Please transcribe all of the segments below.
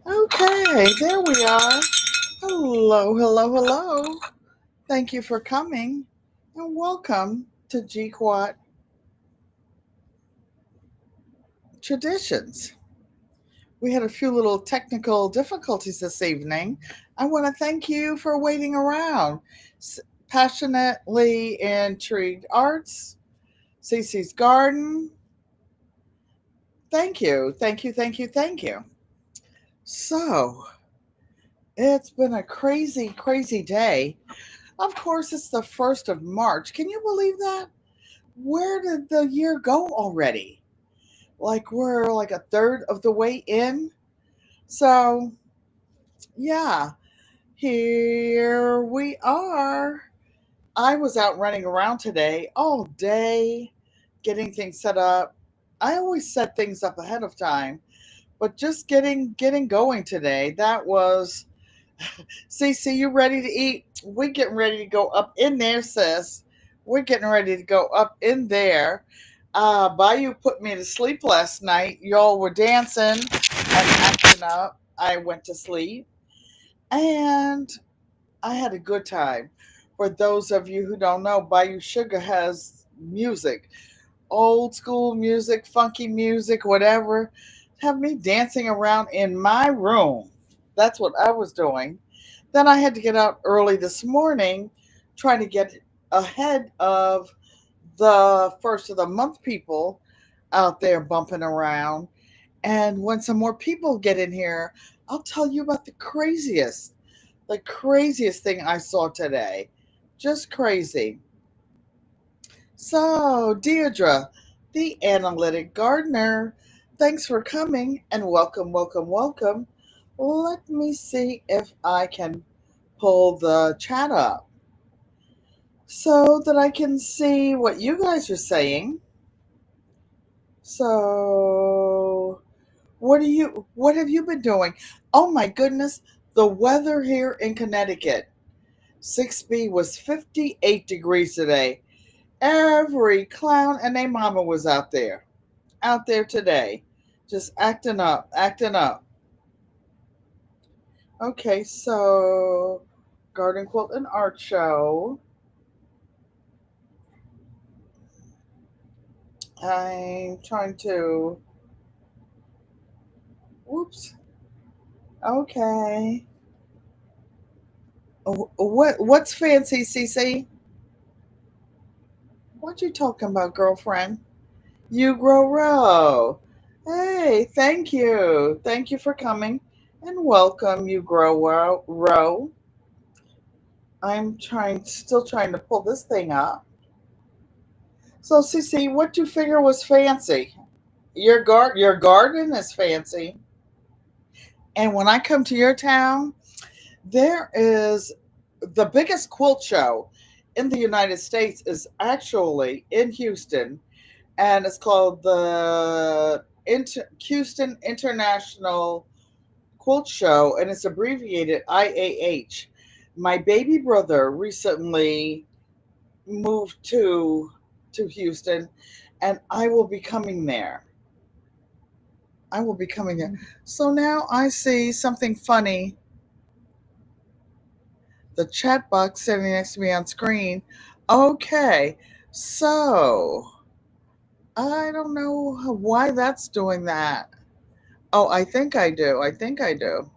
Okay, there we are. Hello, hello, hello. Thank you for coming and welcome to GQuat Traditions. We had a few little technical difficulties this evening. I want to thank you for waiting around. Passionately Intrigued Arts, Cece's Garden. Thank you, thank you, thank you, thank you. So, it's been a crazy, crazy day. Of course, it's the 1st of March. Can you believe that? Where did the year go already? Like, we're like a third of the way in. So, yeah, here we are. I was out running around today all day, getting things set up. I always set things up ahead of time, but just getting going today. That was Cece, you ready to eat? We're getting ready to go up in there, sis. We're getting ready to go up in there. Bayou put me to sleep last night. Y'all were dancing and acting up. I went to sleep and I had a good time. For those of you who don't know, Bayou Sugar has music, old school music, funky music, whatever. Have me dancing around in my room. That's what I was doing. Then I had to get out early this morning, trying to get ahead of the first of the month people out there bumping around. And when some more people get in here, I'll tell you about the craziest thing I saw today. Just crazy. So, Deirdre, the analytic gardener, thanks for coming and welcome, welcome, welcome. Let me see if I can pull the chat up so that I can see what you guys are saying. So, what have you been doing? Oh my goodness, the weather here in Connecticut. 6B was 58 degrees today. Every clown and their mama was out there today, just acting up, acting up. Okay, so Garden Quilt and Art Show. I'm trying to. Whoops. Okay. What's fancy, CC? What you talking about, girlfriend? You grow row. Hey, thank you. Thank you for coming and welcome, you grow row. Still trying to pull this thing up. So, CC, what you figure was fancy? Your garden is fancy. And when I come to your town, there is the biggest quilt show in the United States is actually in Houston, and it's called the Houston International Quilt Show, and it's abbreviated IAH. My baby brother recently moved to Houston, and I will be coming there. I will be coming there. So now I see something funny. The chat box sitting next to me on screen. Okay, so I don't know why that's doing that. Oh, I think I do. I think I do.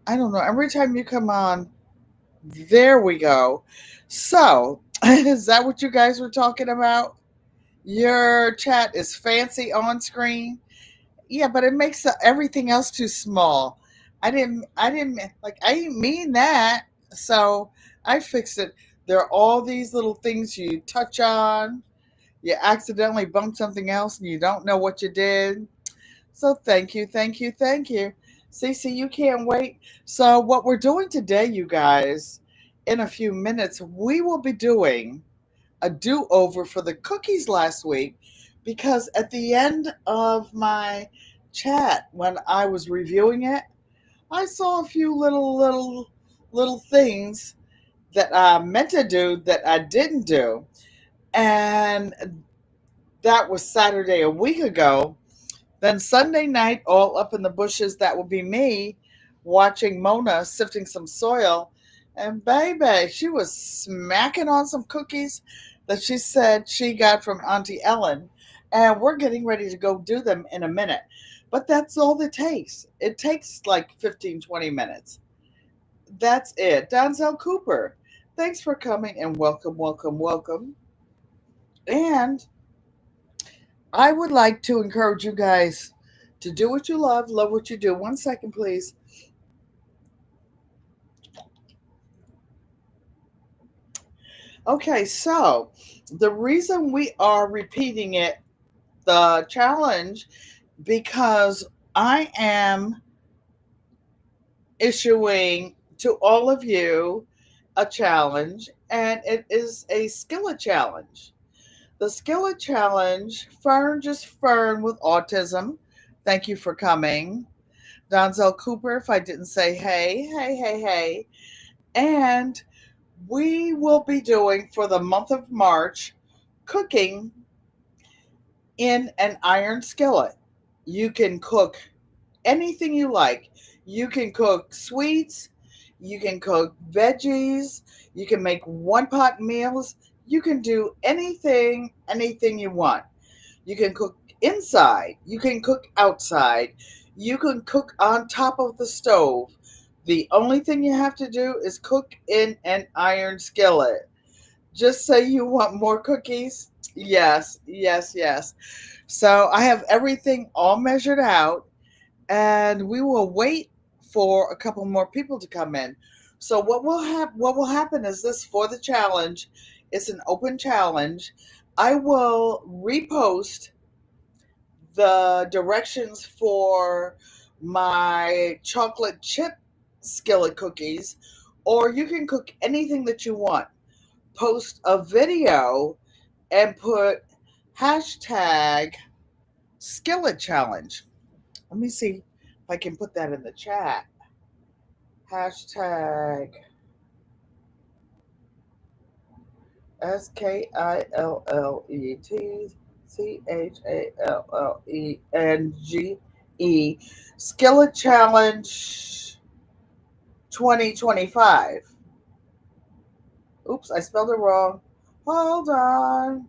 I don't know. Every time you come on, there we go. So, is that what you guys were talking about? Your chat is fancy on screen. Yeah, but it makes everything else too small. I didn't mean that. So I fixed it. There are all these little things you touch on. You accidentally bump something else and you don't know what you did. So thank you, thank you, thank you. Cece, you can't wait. So what we're doing today, you guys, in a few minutes, we will be doing a do-over for the cookies last week because at the end of my chat when I was reviewing it, I saw a few little things that I meant to do that I didn't do. And that was Saturday a week ago. Then Sunday night, all up in the bushes, that will be me watching Mona sifting some soil. And baby, she was smacking on some cookies that she said she got from Auntie Ellen. And we're getting ready to go do them in a minute. But that's all it takes. It takes like 15, 20 minutes. That's it. Donzel Cooper, thanks for coming and welcome, welcome, welcome. And I would like to encourage you guys to do what you love what you do. 1 second, please. Okay, so the reason we are repeating it, the challenge, because I am issuing to all of you a challenge, and it is a skillet challenge. The skillet challenge, Fern, just Fern with autism. Thank you for coming. Donzel Cooper, if I didn't say hey, hey, hey, hey. And we will be doing for the month of March cooking in an iron skillet. You can cook anything you like. You can cook sweets, you can cook veggies, you can make one pot meals, you can do anything you want. You can cook inside, you can cook outside, you can cook on top of the stove. The only thing you have to do is cook in an iron skillet. Just say you want more cookies. Yes, yes, yes. So I have everything all measured out, and we will wait for a couple more people to come in. So what will happen is this: for the challenge, it's an open challenge. I will repost the directions for my chocolate chip skillet cookies, or you can cook anything that you want. Post a video and put hashtag skillet challenge. Let me see if I can put that in the chat. Hashtag SKILLETCHALLENGE Skillet Challenge 2025. Oops, I spelled it wrong. Hold on.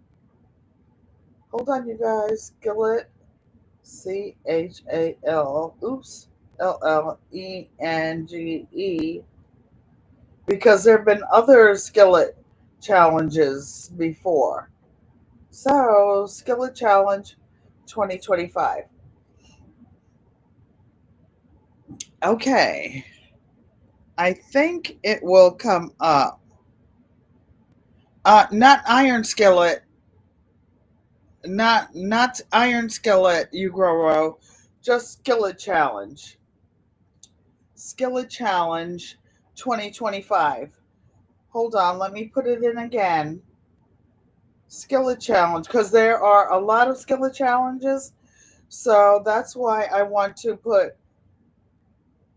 Hold on, you guys. Skillet CHAL. Oops. LLENGE, because there have been other skillet challenges before. So, Skillet Challenge 2025. Okay. I think it will come up. Not iron skillet. Not iron skillet, you grow. Just skillet challenge. Skillet Challenge 2025. Hold on, let me put it in again. Skillet challenge, because there are a lot of skillet challenges. So that's why I want to put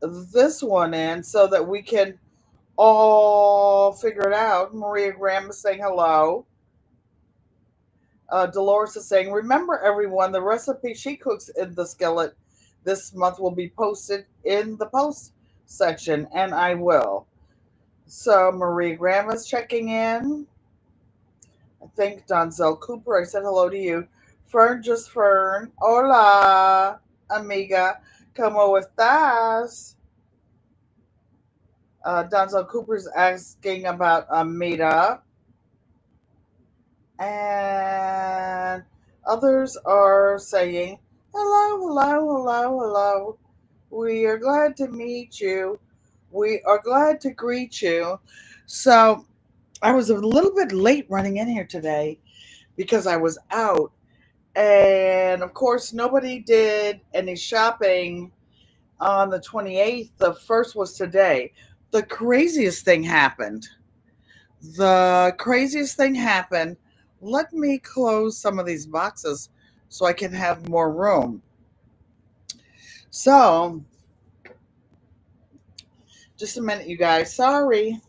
this one in so that we can all figure it out. Maria Graham is saying hello. Dolores is saying, remember everyone, the recipe she cooks in the skillet this month will be posted in the post section, and I will. So Maria Graham is checking in. I think Donzel Cooper, I said hello to you. Fern, just Fern. Hola, amiga. ¿Cómo estás? Donzel Cooper's asking about a meetup. And others are saying, hello, hello, hello, hello. We are glad to meet you. We are glad to greet you. So I was a little bit late running in here today because I was out. And of course, nobody did any shopping on the 28th. The first was today. The craziest thing happened. The craziest thing happened. Let me close some of these boxes so I can have more room. So, just a minute, you guys. Sorry.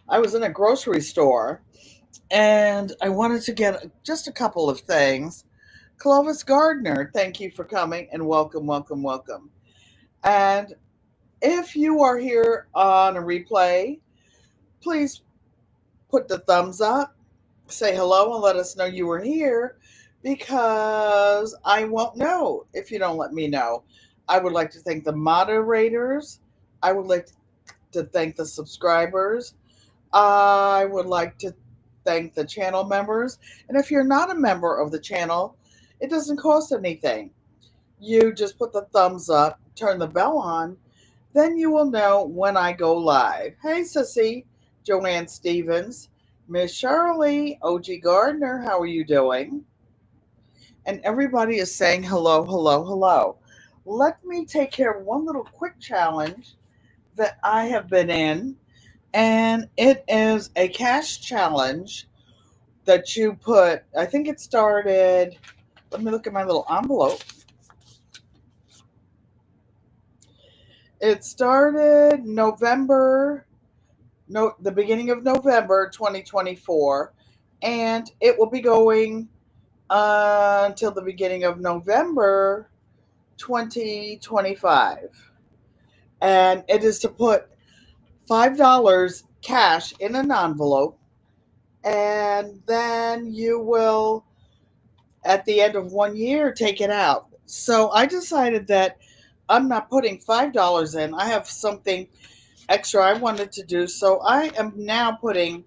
I was in a grocery store and I wanted to get just a couple of things. Clovis Gardner, thank you for coming and welcome, welcome, welcome. And if you are here on a replay, please put the thumbs up, say hello, and let us know you were here because I won't know if you don't let me know. I would like to thank the moderators. I would like to thank the subscribers. I would like to thank the channel members. And if you're not a member of the channel, it doesn't cost anything. You just put the thumbs up, turn the bell on, then you will know when I go live. Hey, Sissy, Joanne Stevens, Miss Shirley, OG Gardner, how are you doing? And everybody is saying hello, hello, hello. Let me take care of one little quick challenge that I have been in, and it is a cash challenge that you put, I think it started, let me look at my little envelope. It started the beginning of November 2024, and it will be going until the beginning of November 2025. And it is to put $5 cash in an envelope, and then you will, at the end of 1 year, take it out. So I decided that I'm not putting $5 in. I have something extra I wanted to do, so I am now putting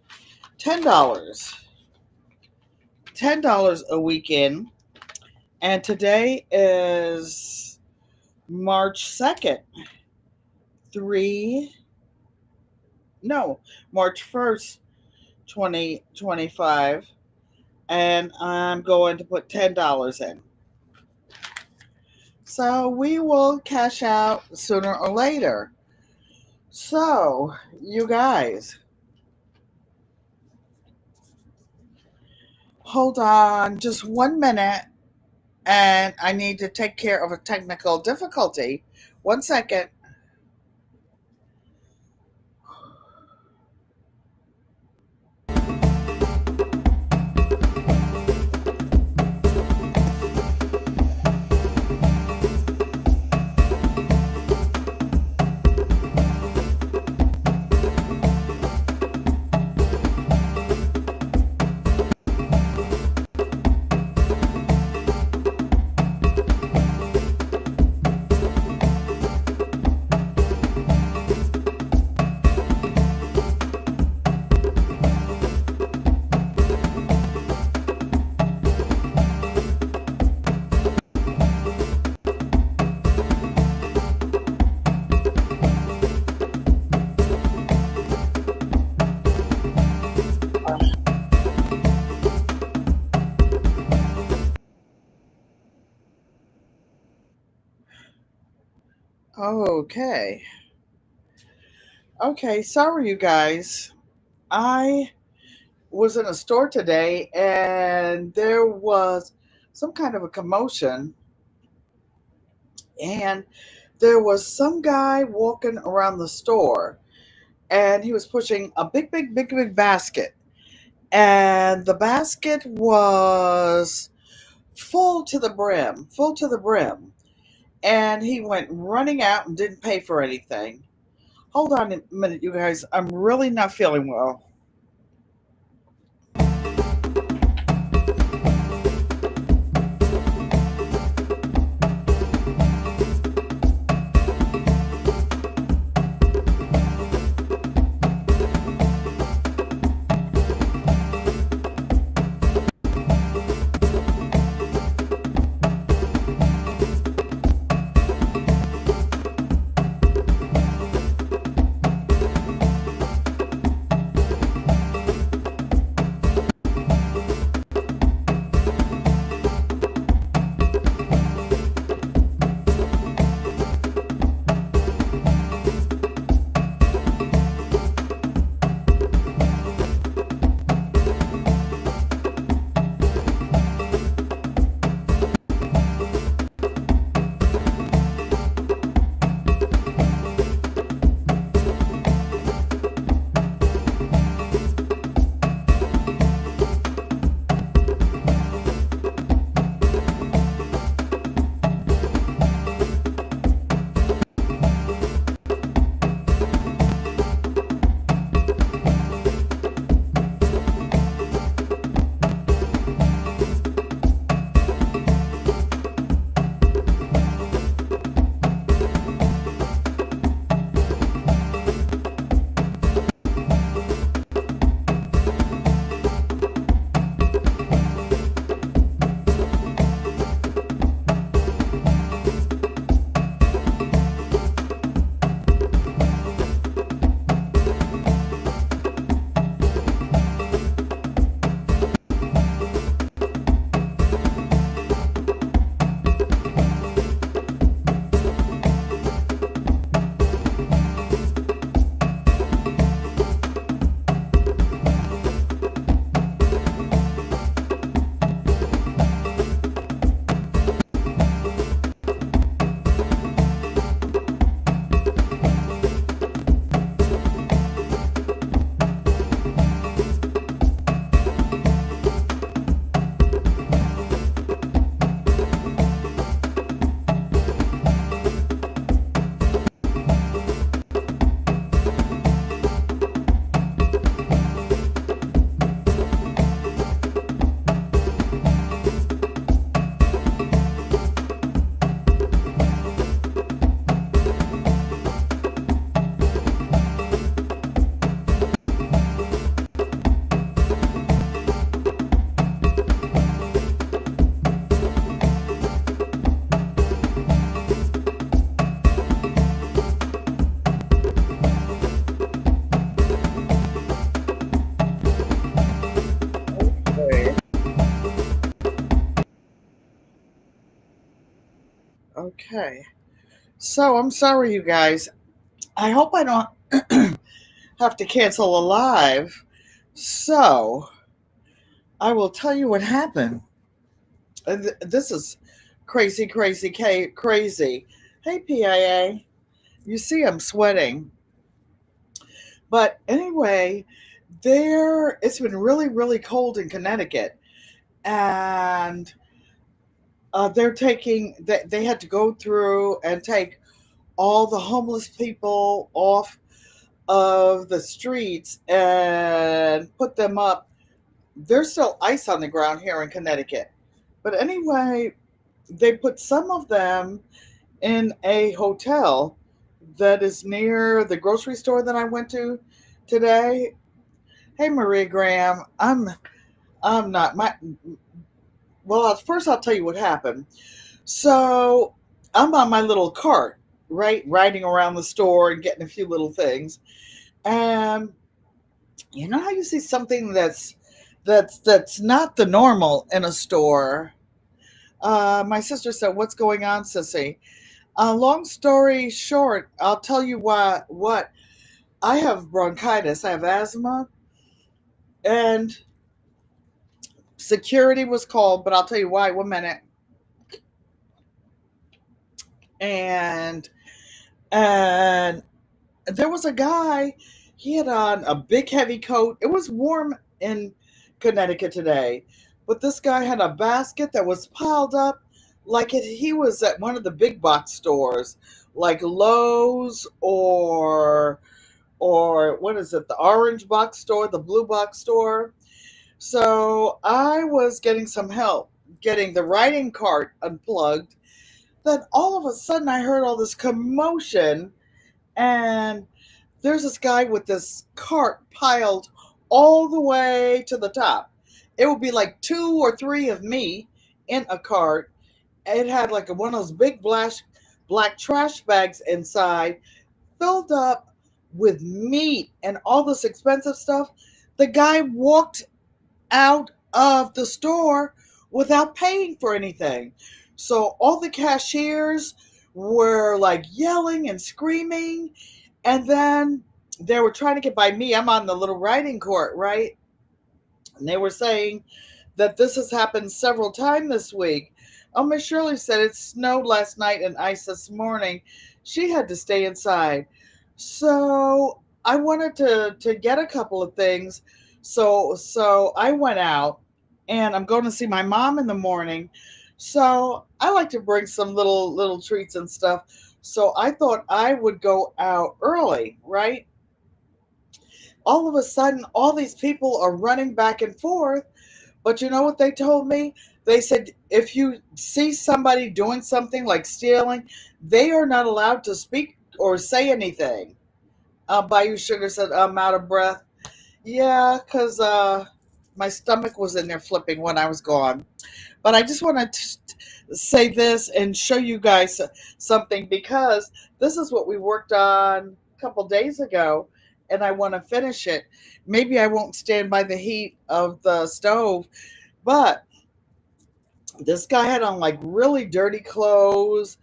$10 a week in, and today is March 2nd. March 1st, 2025, and I'm going to put $10 in. So we will cash out sooner or later. So, you guys, hold on just 1 minute, and I need to take care of a technical difficulty. 1 second. Okay, sorry you guys. I was in a store today and there was some kind of a commotion, and there was some guy walking around the store, and he was pushing a big basket, and the basket was full to the brim, and he went running out and didn't pay for anything. Hold on a minute, you guys. I'm really not feeling well. Okay. So I'm sorry, you guys. I hope I don't have to cancel a live. So I will tell you what happened. This is crazy, crazy, crazy. Hey, PIA. You see, I'm sweating. But anyway, it's been really, really cold in Connecticut. And they had to go through and take all the homeless people off of the streets and put them up. There's still ice on the ground here in Connecticut. But anyway, they put some of them in a hotel that is near the grocery store that I went to today. Hey, Maria Graham, I'm not my well. First, I'll tell you what happened. So I'm on my little cart, right, riding around the store and getting a few little things, and you know how you see something that's not the normal in a store. My sister said, "What's going on, sissy?" Long story short, I'll tell you what I have bronchitis. I have asthma, and security was called. But I'll tell you why. 1 minute. And and there was a guy. He had on a big heavy coat. It was warm in Connecticut today, but this guy had a basket that was piled up like he was at one of the big box stores, like Lowe's or what is it, the orange box store, the blue box store. So I was getting some help getting the riding cart unplugged. Then all of a sudden I heard all this commotion, and there's this guy with this cart piled all the way to the top. It would be like two or three of me in a cart. It had like one of those big black trash bags inside, filled up with meat and all this expensive stuff. The guy walked out of the store without paying for anything. So all the cashiers were like yelling and screaming, and then they were trying to get by me. I'm on the little riding court, right? And they were saying that this has happened several times this week. Oh, Miss Shirley said it snowed last night and ice this morning. She had to stay inside. So I wanted to get a couple of things. So I went out, and I'm going to see my mom in the morning. So I like to bring some little treats and stuff. So I thought I would go out early, right? All of a sudden, all these people are running back and forth. But you know what they told me? They said if you see somebody doing something like stealing, they are not allowed to speak or say anything. Bayou Sugar said, I'm out of breath. Yeah, because my stomach was in there flipping when I was gone. But I just want to say this and show you guys something, because this is what we worked on a couple days ago, and I want to finish it. Maybe I won't stand by the heat of the stove, but this guy had on like really dirty clothes,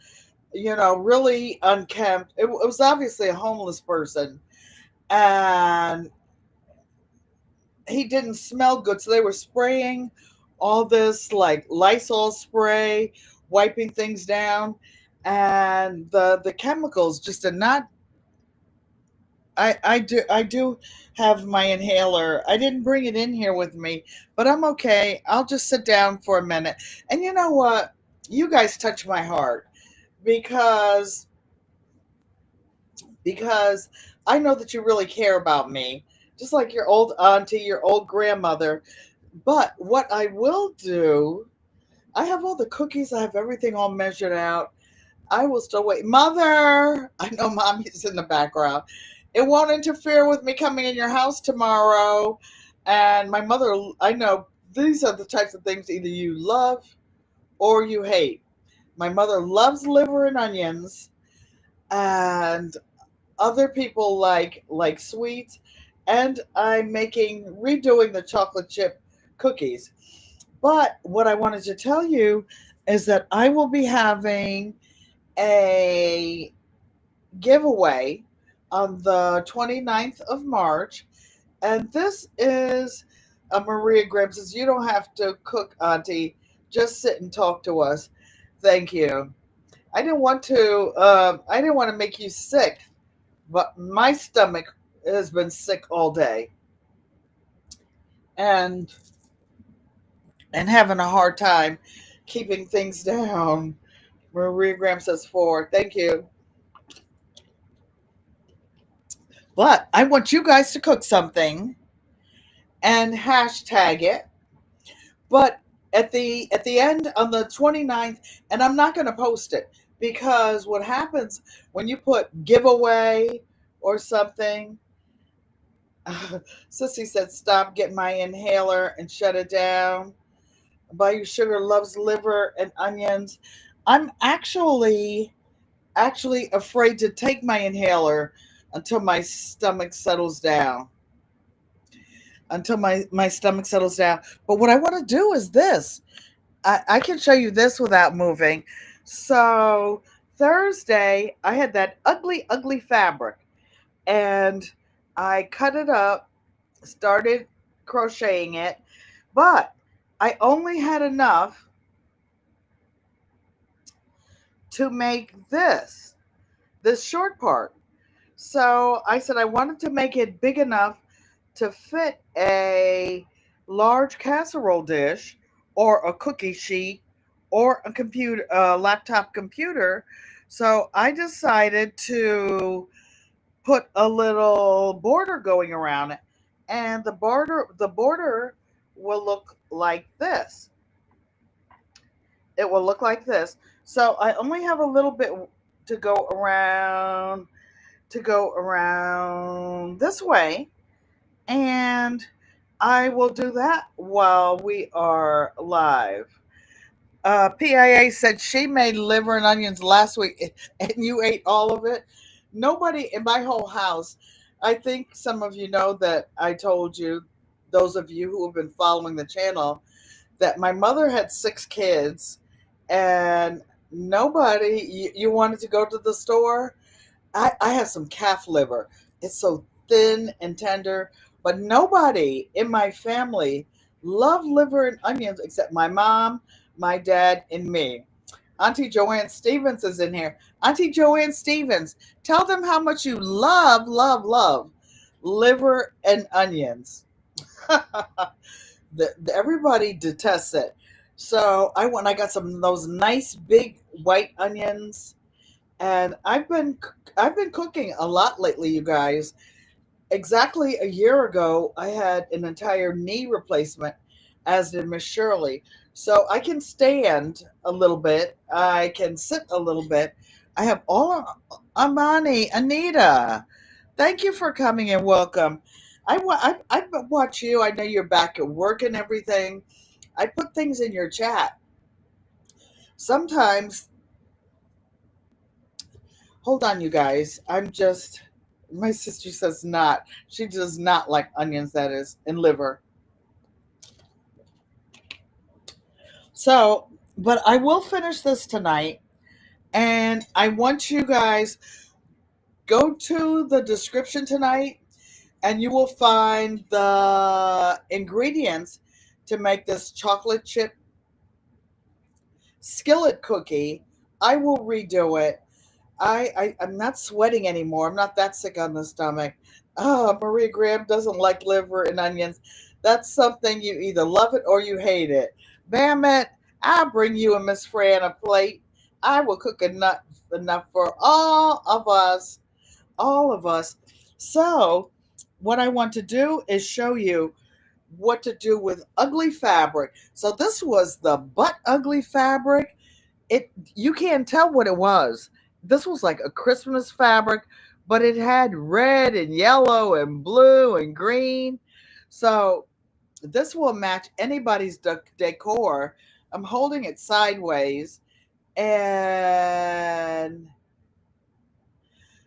really unkempt. It was obviously a homeless person, and he didn't smell good. So they were spraying all this like Lysol spray, wiping things down, and the chemicals just did not. I do have my inhaler. I didn't bring it in here with me, but I'm okay. I'll just sit down for a minute. And you know what? You guys touch my heart, because because I know that you really care about me, just like your old auntie, your old grandmother. But what I will do, I have all the cookies, I have everything all measured out. I will still wait. Mother, I know mommy's in the background. It won't interfere with me coming in your house tomorrow. And my mother, I know these are the types of things either you love or you hate. My mother loves liver and onions, and other people like sweets, and I'm redoing the chocolate chip cookies. But what I wanted to tell you is that I will be having a giveaway on the 29th of March. And this is Maria Graham says, "You don't have to cook, Auntie. Just sit and talk to us." Thank you. I didn't want to. I didn't want to make you sick, but my stomach has been sick all day, and having a hard time keeping things down. Maria Graham says 4. Thank you. But I want you guys to cook something and hashtag it. But at the end on the 29th, and I'm not going to post it because what happens when you put giveaway or something, Sissy said, "Stop, get my inhaler and shut it down." Bayou Sugar loves liver and onions. I'm actually afraid to take my inhaler until my stomach settles down. My stomach settles down. But what I want to do is this. I can show you this without moving. So Thursday, I had that ugly, ugly fabric, and I cut it up, started crocheting it, but I only had enough to make this short part. So I said I wanted to make it big enough to fit a large casserole dish or a cookie sheet or a laptop computer. So I decided to put a little border going around it, and the border will look like this. It will look like this. So I only have a little bit to go around this way, and I will do that while we are live. PIA said she made liver and onions last week and you ate all of it. Nobody in my whole house. I think some of you know that I told you, those of you who have been following the channel, that my mother had 6 kids, and nobody, you wanted to go to the store. I have some calf liver. It's so thin and tender, but nobody in my family loved liver and onions except my mom, my dad, and me. Auntie Joanne Stevens is in here. Auntie Joanne Stevens, tell them how much you love, love, love liver and onions. Everybody detests it. So I got some of those nice big white onions, and I've been cooking a lot lately, you guys. Exactly a year ago, I had an entire knee replacement, as did Miss Shirley. So I can stand a little bit. I can sit a little bit. I have Amani, Anita. Thank you for coming and welcome. I watch you. I know you're back at work and everything. I put things in your chat. Sometimes, hold on, you guys. My sister says not. She does not like onions, that is, and liver. So, but I will finish this tonight. And I want you guys, go to the description tonight and you will find the ingredients to make this chocolate chip skillet cookie. I will redo it. I'm not sweating anymore. I'm not that sick on the stomach. Oh, Maria Graham doesn't like liver and onions. That's something you either love it or you hate it. Bam it. I'll bring you and Miss Fran a plate. I will cook enough for all of us. All of us. So, what I want to do is show you what to do with ugly fabric. So, this was the butt ugly fabric. You can't tell what it was. This was like a Christmas fabric, but it had red and yellow and blue and green. So this will match anybody's decor. I'm holding it sideways, and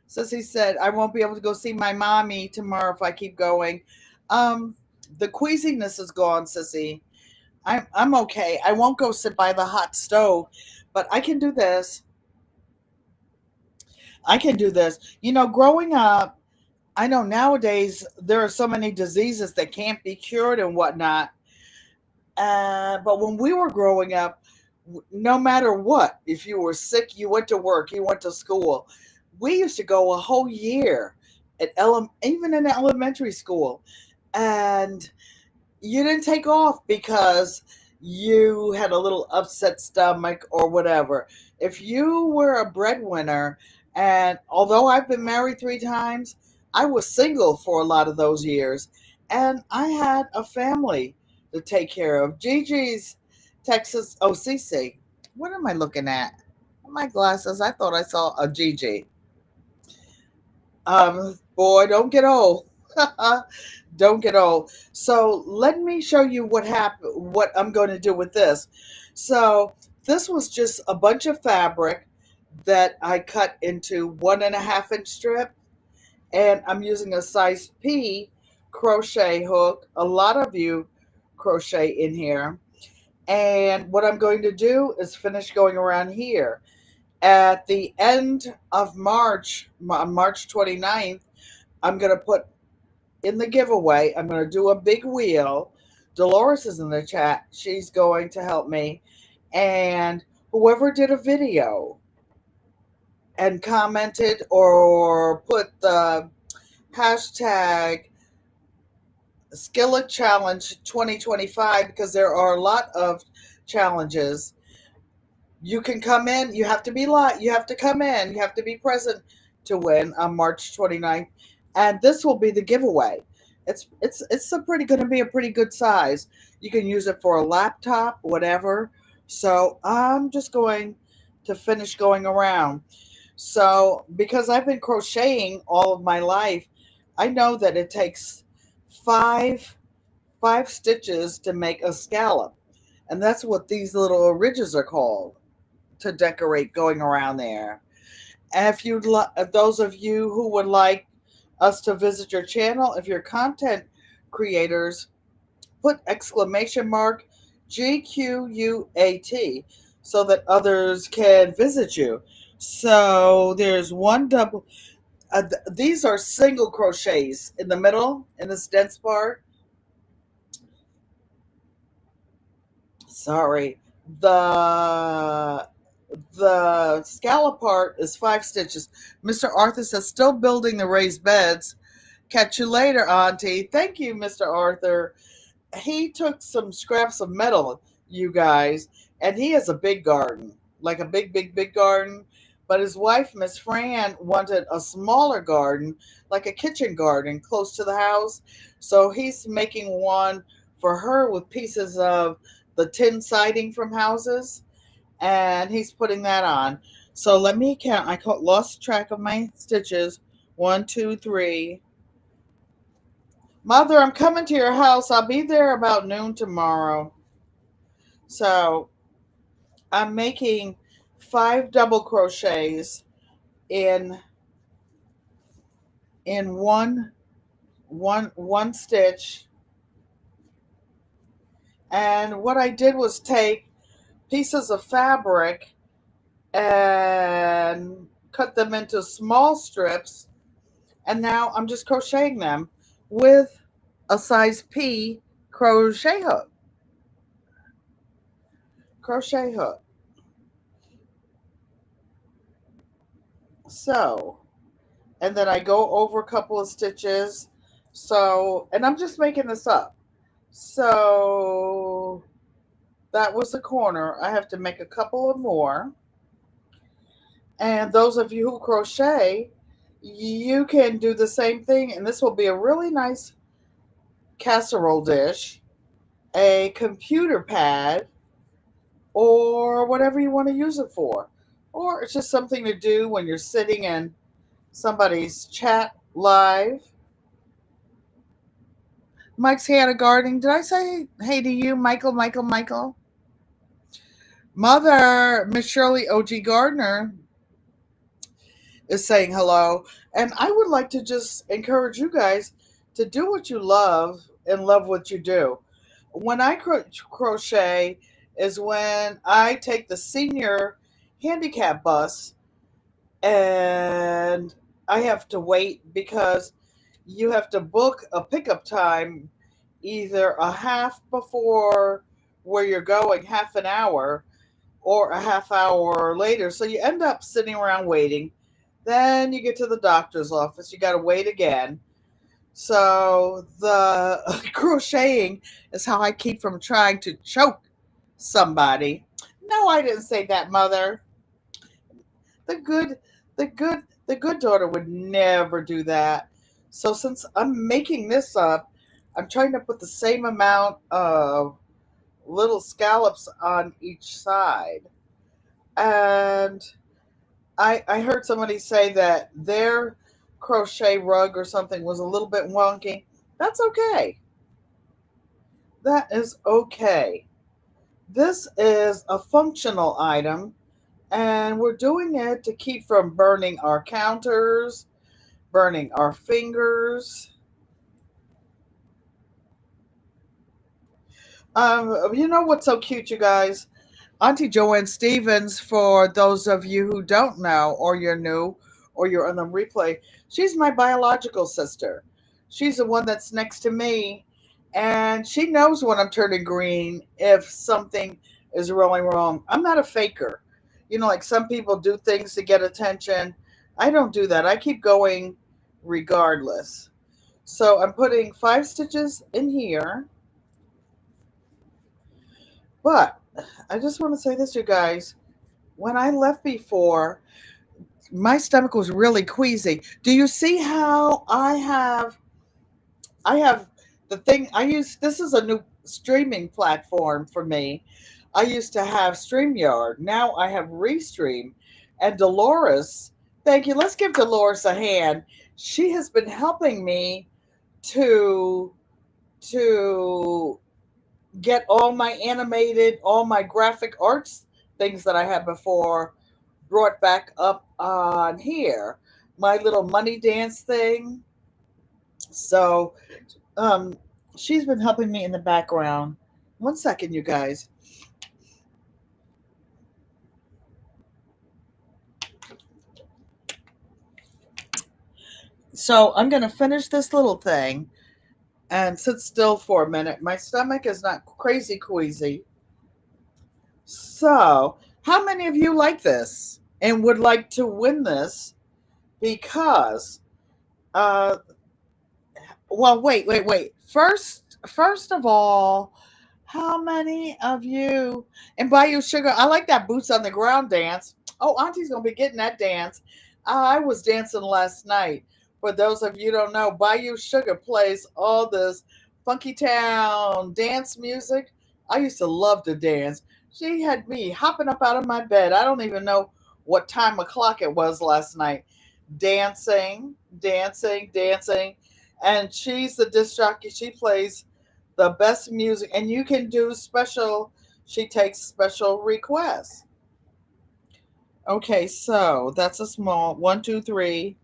Sissy said I won't be able to go see my mommy tomorrow if I keep going. Um, the queasiness is gone, Sissy. I'm okay. I won't go sit by the hot stove, but I can do this. I can do this. You know, growing up, I know nowadays there are so many diseases that can't be cured and whatnot. But when we were growing up, no matter what, if you were sick, you went to work, you went to school. We used to go a whole year even in elementary school, and you didn't take off because you had a little upset stomach or whatever. If you were a breadwinner, and although I've been married 3 times, I was single for a lot of those years, and I had a family to take care of. Gigi's Texas OCC. What am I looking at? My glasses. I thought I saw a Gigi. Boy, don't get old. Don't get old. So let me show you what I'm going to do with this. So this was just a bunch of fabric that I cut into 1.5 inch strip, and I'm using a size P crochet hook. A lot of you crochet in here. And what I'm going to do is finish going around here. At the end of March, March 29th, I'm going to put in the giveaway, I'm going to do a big wheel. Dolores is in the chat. She's going to help me. And whoever did a video and commented or put the hashtag Skillet Challenge 2025, because there are a lot of challenges. You can come in. You have to be live. You have to come in. You have to be present to win on March 29th. And this will be the giveaway. It's a pretty going to be a pretty good size. You can use it for a laptop, whatever. So I'm just going to finish going around. So because I've been crocheting all of my life, I know that it takes five stitches to make a scallop. And that's what these little ridges are called, to decorate going around there. And if those of you who would like us to visit your channel, if you're content creators, put exclamation mark GQUAT so that others can visit you. So there's one double. These are single crochets in the middle in this dense part. Sorry, the the scallop part is 5 stitches. Mr. Arthur says, still building the raised beds. Catch you later, Auntie. Thank you, Mr. Arthur. He took some scraps of metal, you guys, and he has a big garden, like a big, big, big garden. But his wife, Miss Fran, wanted a smaller garden, like a kitchen garden close to the house. So he's making one for her with pieces of the tin siding from houses, and he's putting that on. So let me count. Lost track of my stitches. 1, 2, 3. Mother, I'm coming to your house. I'll be there about noon tomorrow. So I'm making 5 double crochets in one stitch. And what I did was take pieces of fabric and cut them into small strips, and now I'm just crocheting them with a size P crochet hook. So, and then I go over a couple of stitches. So, and I'm just making this up. So that was the corner. I have to make a couple of more. And those of you who crochet, you can do the same thing. And this will be a really nice casserole dish, a computer pad, or whatever you want to use it for. Or it's just something to do when you're sitting in somebody's chat live. Mike's Hey at Gardening. Did I say hey to you, Michael? Mother, Miss Shirley OG Gardner, is saying hello. And I would like to just encourage you guys to do what you love and love what you do. When I crochet is when I take the senior handicap bus and and I have to wait because you have to book a pickup time either a half before where you're going, half an hour, or a half hour later. So you end up sitting around waiting. Then you get to the doctor's office, you got to wait again. So the crocheting is how I keep from trying to choke somebody. No, I didn't say that, mother. The good, the good daughter would never do that. So since I'm making this up, I'm trying to put the same amount of little scallops on each side. And I heard somebody say that their crochet rug or something was a little bit wonky. That's okay. That is okay. This is a functional item, and we're doing it to keep from burning our counters, burning our fingers. You know what's so cute, you guys? Auntie Joanne Stevens, for those of you who don't know, or you're new, or you're on the replay, she's my biological sister. She's the one that's next to me, and she knows when I'm turning green if something is really wrong. I'm not a faker. You know, like some people do things to get attention. I don't do that. I keep going regardless. So I'm putting 5 stitches in here, but I just want to say this, you guys. When I left before, my stomach was really queasy. Do you see how I have the thing I use? This is a new streaming platform for me. I used to have StreamYard. Now I have Restream. And Dolores, thank you. Let's give Dolores a hand. She has been helping me to to get all my animated, all my graphic arts things that I had before brought back up on here. My little money dance thing. So um, she's been helping me in the background. One second, you guys. So I'm going to finish this little thing and sit still for a minute. My stomach is not crazy queasy. So, how many of you like this and would like to win this? Because uh, well, wait. First of all, how many of you and Bayou Sugar? I like that boots on the ground dance. Oh, Auntie's gonna be getting that dance. I was dancing last night. For those of you who don't know, Bayou Sugar plays all this funky town dance music. I used to love to dance. She had me hopping up out of my bed. I don't even know what time o'clock it was last night. Dancing, and she's the disc jockey. She plays the best music, and you can do special. She takes special requests. Okay, so that's a small 1, 2, 3,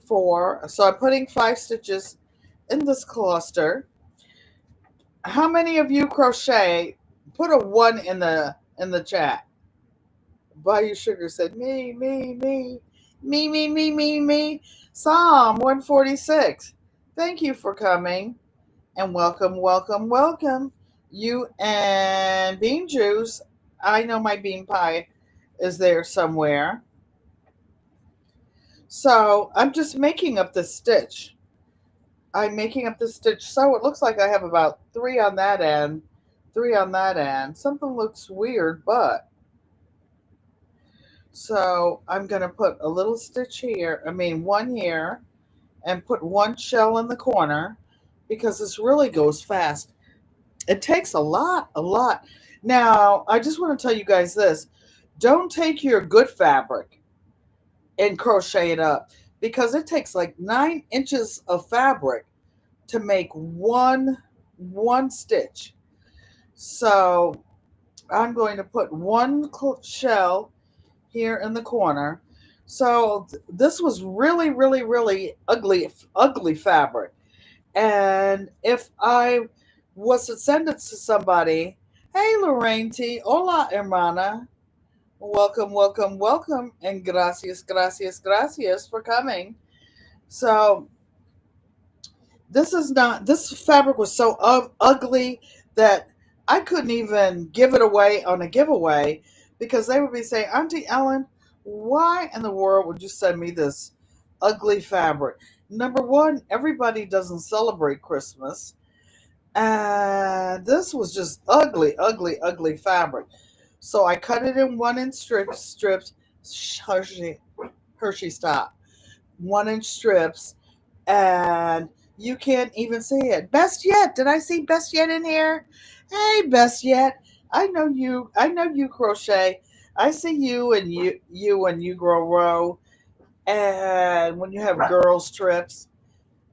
4. So I'm putting 5 stitches in this cluster. How many of you crochet? Put a 1 in the chat. Bayou Sugar said me. Psalm 146. Thank you for coming. And welcome. You and Bean Juice. I know my bean pie is there somewhere. So I'm just making up the stitch. I'm making up the stitch. So it looks like I have about 3 on that end, 3 on that end. Something looks weird, but so I'm going to put a little stitch here. I mean, 1 here, and put 1 shell in the corner because this really goes fast. It takes a lot. Now, I just want to tell you guys this. Don't take your good fabric and crochet it up because it takes like 9 inches of fabric to make one stitch. So I'm going to put 1 shell here in the corner. So this was really ugly fabric. And if I was to send it to somebody, hey Lorraine T, hola hermana, Welcome, welcome, welcome, and gracias, gracias, gracias for coming. So this fabric was so ugly that I couldn't even give it away on a giveaway because they would be saying, Auntie Ellen, why in the world would you send me this ugly fabric? Number one, everybody doesn't celebrate Christmas. And this was just ugly, ugly, ugly fabric. So I cut it in 1 inch strips, Hershey, Hershey stop, 1 inch strips, and you can't even see it. Best yet, did I see Best Yet in here? Hey, Best Yet, I know you. I know you crochet. I see you and you grow row, and when you have girl strips.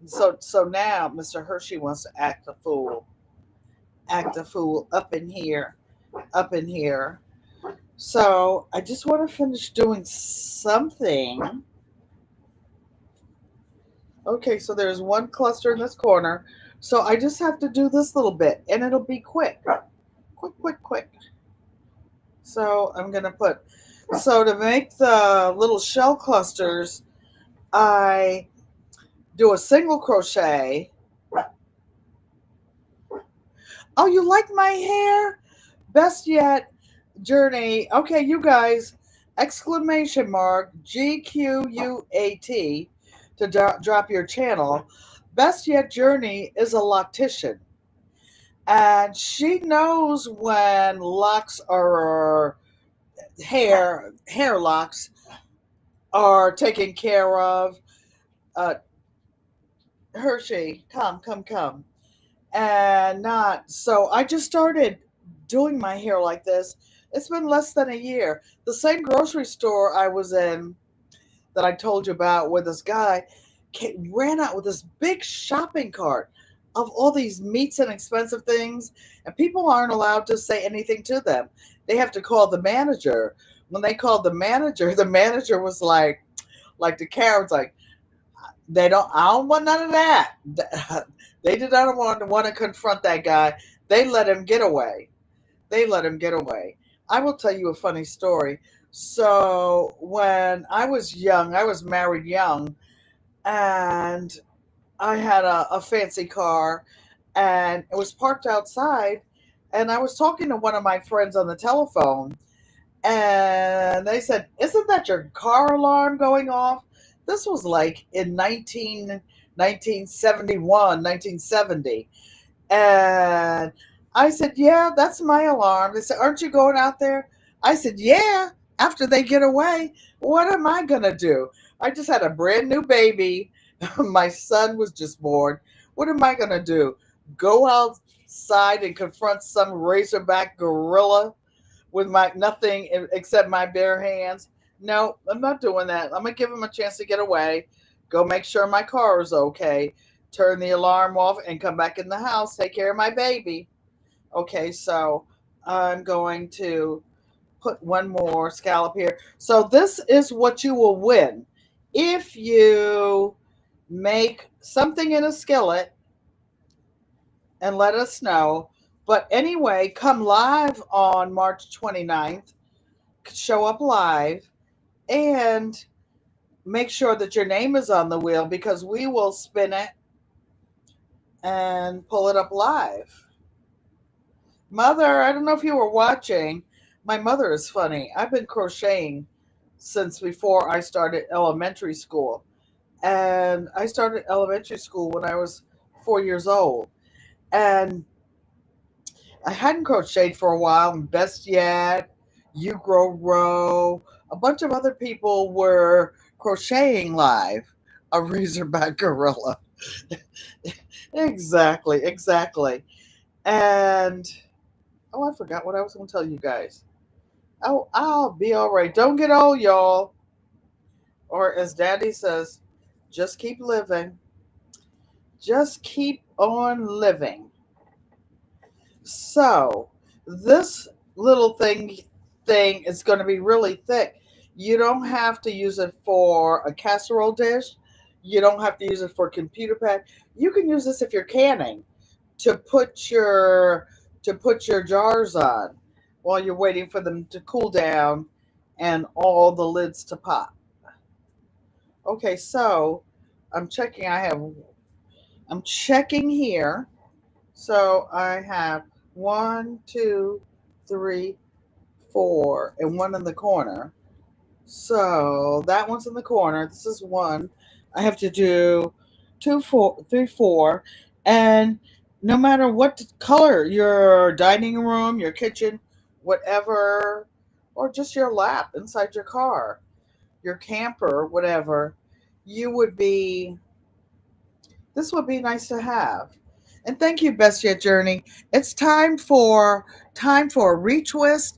So now Mr. Hershey wants to act a fool up in here, up in here. So I just want to finish doing something. Okay, so there's one cluster in this corner. So I just have to do this little bit and it'll be quick. Quick, quick, quick. So I'm going to so to make the little shell clusters, I do a single crochet. Oh, you like my hair? Best yet, Journey. Okay, you guys, exclamation mark GQUAT to drop your channel. Best yet, Journey is a loctician, and she knows when locks are hair locks are taken care of. Uh, Hershey, come, and not. So I just started doing my hair like this. It's been less than a year. The same grocery store I was in that I told you about where this guy ran out with this big shopping cart of all these meats and expensive things, and people aren't allowed to say anything to them. They have to call the manager. When they called the manager was like the Karens, like, I don't want none of that. They did not want to confront that guy. They let him get away. They let him get away. I will tell you a funny story. So when I was young, I was married young, and I had a fancy car, and it was parked outside. And I was talking to one of my friends on the telephone, and they said, "Isn't that your car alarm going off?" This was like in 1971, 1970. And I said, "Yeah, that's my alarm." They said, "Aren't you going out there?" I said, "Yeah, after they get away. What am I going to do? I just had a brand new baby. My son was just born. What am I going to do? Go outside and confront some razorback gorilla with my nothing except my bare hands? No, I'm not doing that. I'm going to give him a chance to get away. Go make sure my car is okay. Turn the alarm off and come back in the house. Take care of my baby." Okay, so I'm going to put one more scallop here. So this is what you will win if you make something in a skillet and let us know. But anyway, come live on March 29th. Show up live and make sure that your name is on the wheel because we will spin it and pull it up live. Mother, I don't know if you were watching. My mother is funny. I've been crocheting since before I started elementary school. And I started elementary school when I was 4 years old. And I hadn't crocheted for a while. And Best Yet, You Grow Row, a bunch of other people were crocheting live. A Razorback Gorilla. Exactly, exactly. And oh, I forgot what I was going to tell you guys. Oh, I'll be all right. Don't get old, y'all. Or as Daddy says, just keep living. Just keep on living. So this little thing is going to be really thick. You don't have to use it for a casserole dish. You don't have to use it for a computer pad. You can use this if you're canning to put your jars on while you're waiting for them to cool down and all the lids to pop. Okay, so I'm checking. I'm checking here. So I have one, two, three, four, and one in the corner. So that one's in the corner. This is one. I have to do two, four, three, four. And no matter what color, your dining room, your kitchen, whatever, or just your lap inside your car, your camper, whatever, you would be, this would be nice to have. And thank you, Best Yet Journey. It's time for a retwist.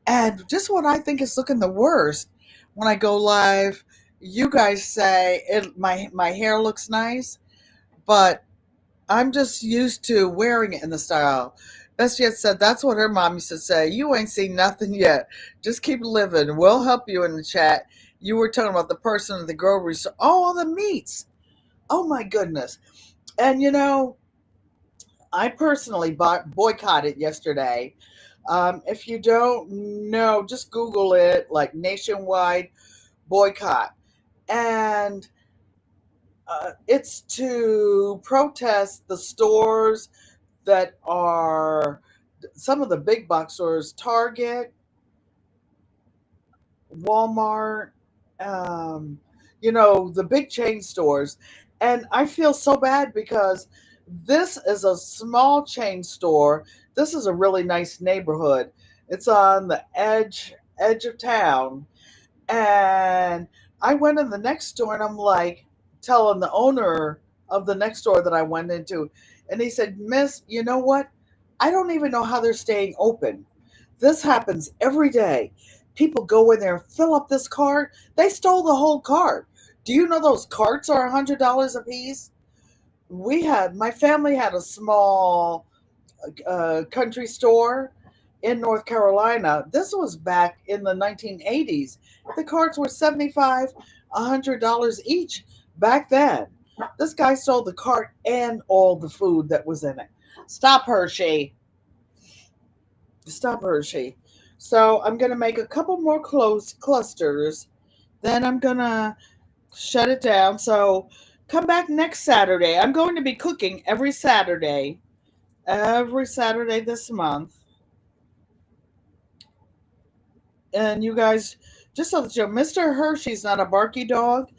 And just what I think is looking the worst when I go live, you guys say my hair looks nice, but I'm just used to wearing it in the style. Best Yet said that's what her mom used to say. You ain't seen nothing yet. Just keep living. We'll help you in the chat. You were talking about the person at the grocery store. Oh, the meats. Oh my goodness. And I personally boycotted yesterday. If you don't know, just Google it, like nationwide boycott. And it's to protest the stores that are some of the big box stores, Target, Walmart, um, the big chain stores. And I feel so bad because this is a small chain store. This is a really nice neighborhood. It's on the edge of town. And I went in the next door and I'm like telling the owner of the next door that I went into. And he said, Miss, you know what? I don't even know how they're staying open. This happens every day. People go in there and fill up this cart. They stole the whole cart. Do you know those carts are $100 a piece? My family had a small country store in North Carolina. This was back in the 1980s. The carts were $75, $100 each back then. This guy stole the cart and all the food that was in it. Stop, Hershey. Stop, Hershey. So I'm going to make a couple more close clusters. Then I'm going to shut it down. So come back next Saturday. I'm going to be cooking every Saturday this month. And you guys, just so that you know, Mr. Hershey's not a barky dog.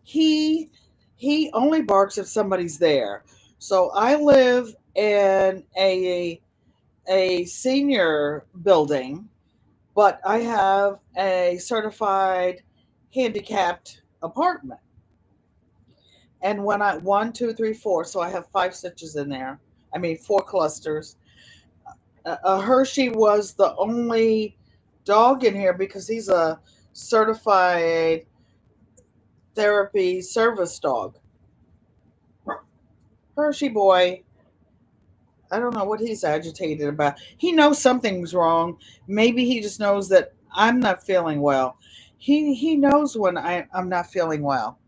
He he only barks if somebody's there. So I live in a senior building, but I have a certified handicapped apartment. And when I one, two, three, four, so I have five stitches in there. I mean, four clusters. Hershey was the only dog in here because he's a certified therapy service dog. Hershey boy, I don't know what he's agitated about. He knows something's wrong. Maybe he just knows that I'm not feeling well. He knows when I'm not feeling well.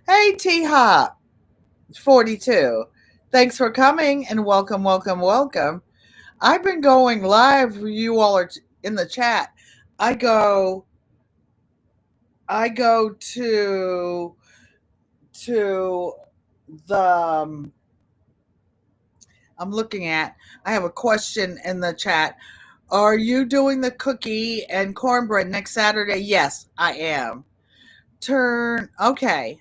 Hey, T Hop 42. Thanks for coming and welcome, welcome, welcome. I've been going live. You all are in the chat. I go I go to the I'm looking at. I have a question in the chat. Are you doing the cookie and cornbread next Saturday? Yes, I am. Turn okay.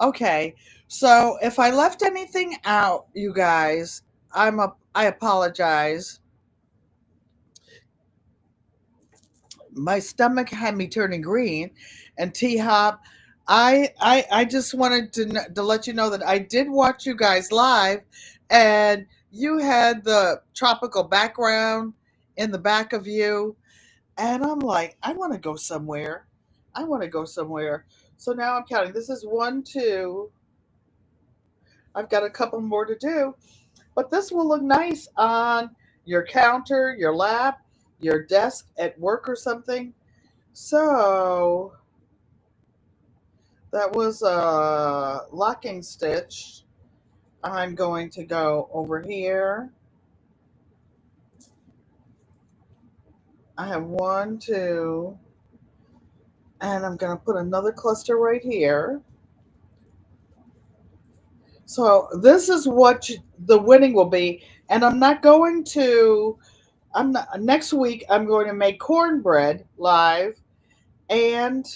Okay. So if I left anything out, you guys, I apologize. My stomach had me turning green, and T Hop, I just wanted to let you know that I did watch you guys live, and you had the tropical background in the back of you, and I'm like, I want to go somewhere. I want to go somewhere. So now I'm counting. This is one, two. I've got a couple more to do, but this will look nice on your counter, your lap, your desk at work or something. So that was a locking stitch. I'm going to go over here. I have one, two, and I'm going to put another cluster right here. So this is what the winning will be. And I'm not going to, I'm not, next week I'm going to make cornbread live and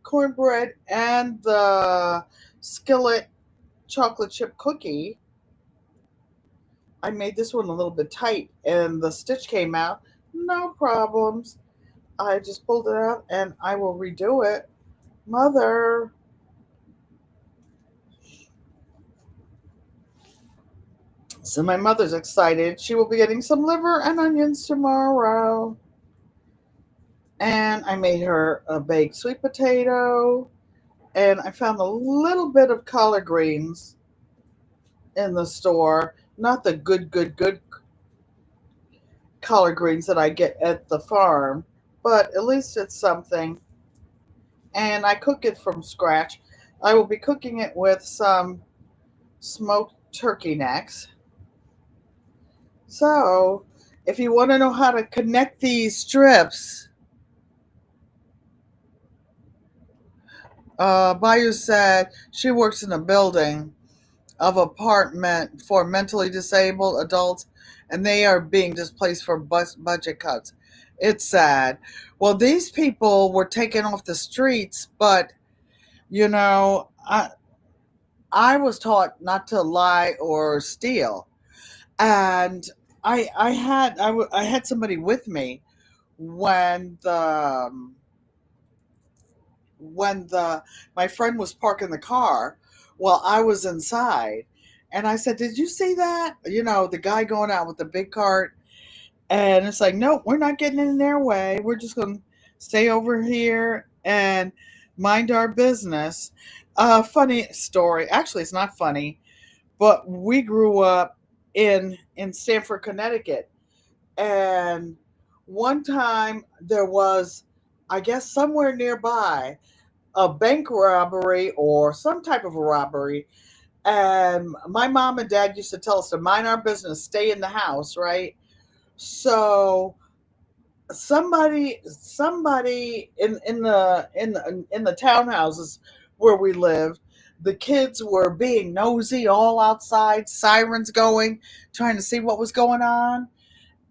cornbread and the skillet chocolate chip cookie. I made this one a little bit tight and the stitch came out. No problems. I just pulled it out and I will redo it. Mother. So my mother's excited. She will be getting some liver and onions tomorrow. And I made her a baked sweet potato. And I found a little bit of collard greens in the store. Not the good collard greens that I get at the farm, but at least it's something. And I cook it from scratch. I will be cooking it with some smoked turkey necks. So, if you want to know how to connect these strips, Bayou said she works in a building of apartment for mentally disabled adults, and they are being displaced for budget cuts. It's sad. Well, these people were taken off the streets, but you know, I was taught not to lie or steal, and I had somebody with me when the my friend was parking the car while I was inside. And I said, "Did you see that? You know, the guy going out with the big cart." And it's like, "No, we're not getting in their way. We're just going to stay over here and mind our business." Funny story. Actually, it's not funny, but we grew up in Stamford, Connecticut. And one time there was, I guess, somewhere nearby a bank robbery or some type of a robbery. And my mom and dad used to tell us to mind our business, stay in the house, right? So somebody in the townhouses where we lived, the kids were being nosy all outside, sirens going, trying to see what was going on,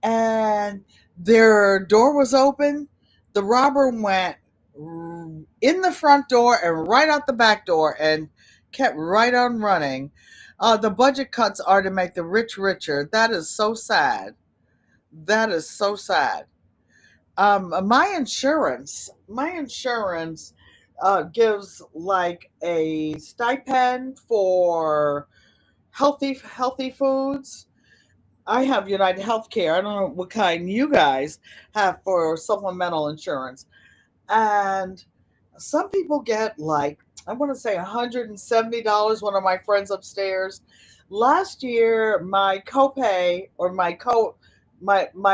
and their door was open. The robber went in the front door and right out the back door and kept right on running. The budget cuts are to make the rich richer. That is so sad. That is so sad. My insurance gives like a stipend for healthy foods. I have United Healthcare. I don't know what kind you guys have for supplemental insurance. And some people get like, I want to say $170. One of my friends upstairs. Last year, my copay or my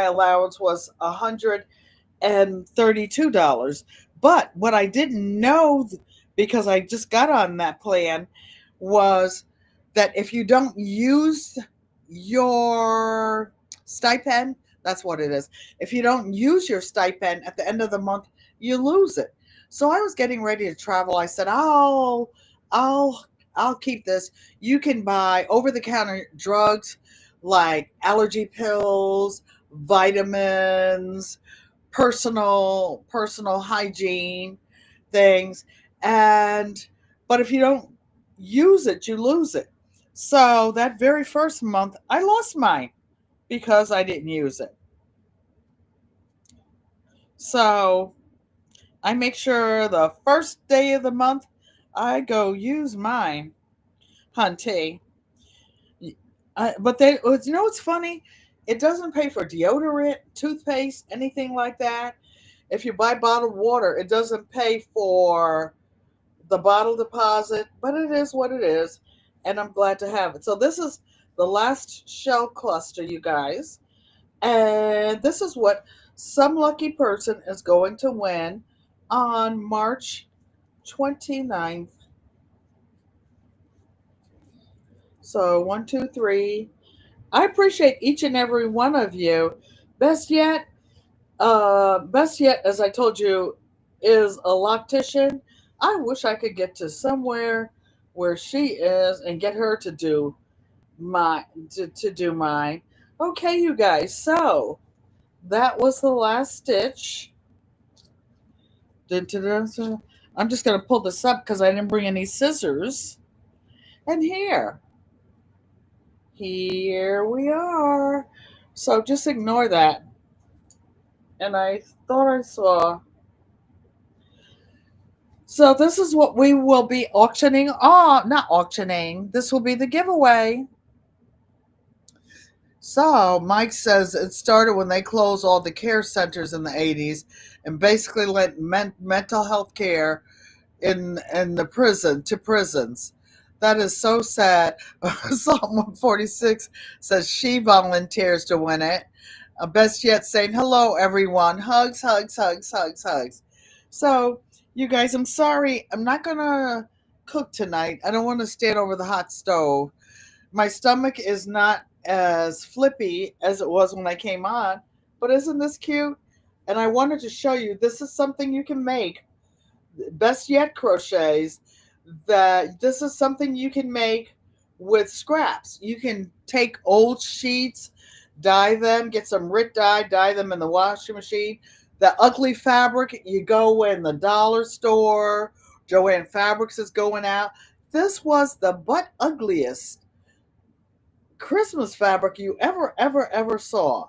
allowance was $132. But what I didn't know, because I just got on that plan, was that if you don't use your stipend, that's what it is. If you don't use your stipend at the end of the month, you lose it. So I was getting ready to travel. I said, I'll I'll keep this. You can buy over the counter drugs like allergy pills, vitamins, personal hygiene things, and but if you don't use it, you lose it. So that very first month I lost mine because I didn't use it. So I make sure the first day of the month I go use mine, hunty. But you know what's funny? It doesn't pay for deodorant, toothpaste, anything like that. If you buy bottled water, it doesn't pay for the bottle deposit, but it is what it is, and I'm glad to have it. So this is the last shell cluster, you guys, and this is what some lucky person is going to win on March 29th. So one, two, three. I appreciate each and every one of you. Best yet, Best yet, as I told you, is a loctician. I wish I could get to somewhere where she is and get her to do to do mine. Okay, you guys. So that was the last stitch. I'm just gonna pull this up because I didn't bring any scissors. And here we are. So just ignore that. And I thought I saw. So this is what we will be auctioning off. Not auctioning. This will be the giveaway. So Mike says it started when they closed all the care centers in the 80s and basically let mental health care in the prison to prisons. That is so sad. Psalm 146 says she volunteers to win it. Best yet saying hello everyone. Hugs, hugs, hugs, hugs, hugs. So you guys, I'm sorry. I'm not gonna cook tonight. I don't want to stand over the hot stove. My stomach is not as flippy as it was when I came on, but isn't this cute? And I wanted to show you this is something you can make. Best yet crochets, that this is something you can make with scraps. You can take old sheets, dye them, get some Rit dye them in the washing machine. The ugly fabric, you go in the dollar store, Joann Fabrics is going out. This was the butt ugliest Christmas fabric you ever saw.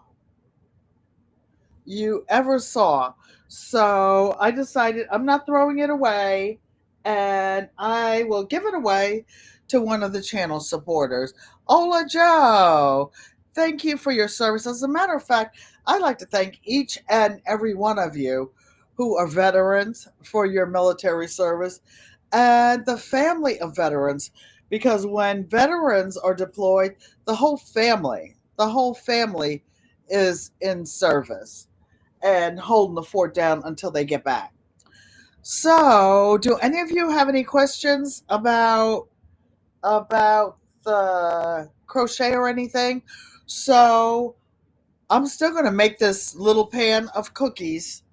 So I decided I'm not throwing it away, and I will give it away to one of the channel supporters. Ola Joe, thank you for your service. As a matter of fact, I'd like to thank each and every one of you who are veterans for your military service and the family of veterans, because when veterans are deployed, the whole family is in service and holding the fort down until they get back. So, do any of you have any questions about the crochet or anything? So, I'm still going to make this little pan of cookies,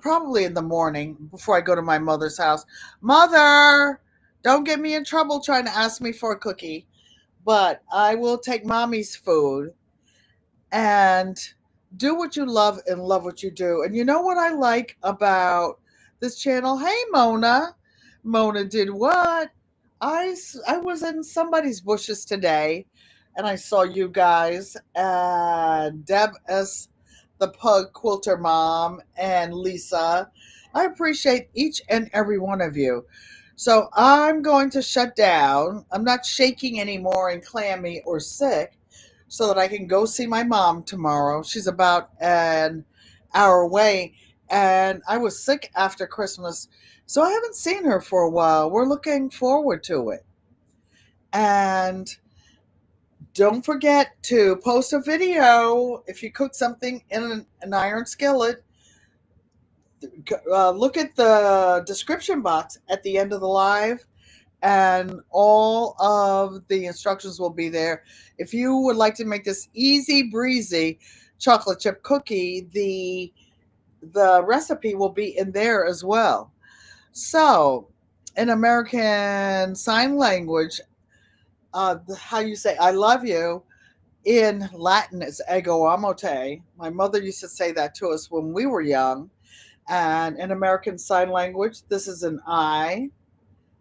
probably in the morning before I go to my mother's house. Mother, don't get me in trouble trying to ask me for a cookie, but I will take mommy's food and do what you love and love what you do. And you know what I like about this channel? Hey, Mona. Mona did what? I was in somebody's bushes today and I saw you guys and Deb S, the pug quilter mom, and Lisa. I appreciate each and every one of you. So I'm going to shut down. I'm not shaking anymore and clammy or sick, so that I can go see my mom tomorrow. She's about an hour away, and I was sick after Christmas, so I haven't seen her for a while. We're looking forward to it. And don't forget to post a video if you cook something in an iron skillet. Look at the description box at the end of the live, and all of the instructions will be there. If you would like to make this easy breezy chocolate chip cookie, the recipe will be in there as well. So, in American Sign Language, how you say "I love you" in Latin is "ego amo te." My mother used to say that to us when we were young. And in American Sign Language, this is an I.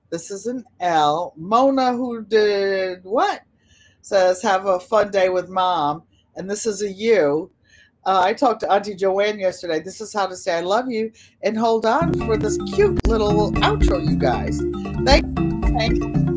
This is an L. Mona, who did what? Says, have a fun day with mom. And this is a U. I talked to Auntie Joanne yesterday. This is how to say I love you. And hold on for this cute little outro, you guys. Thanks.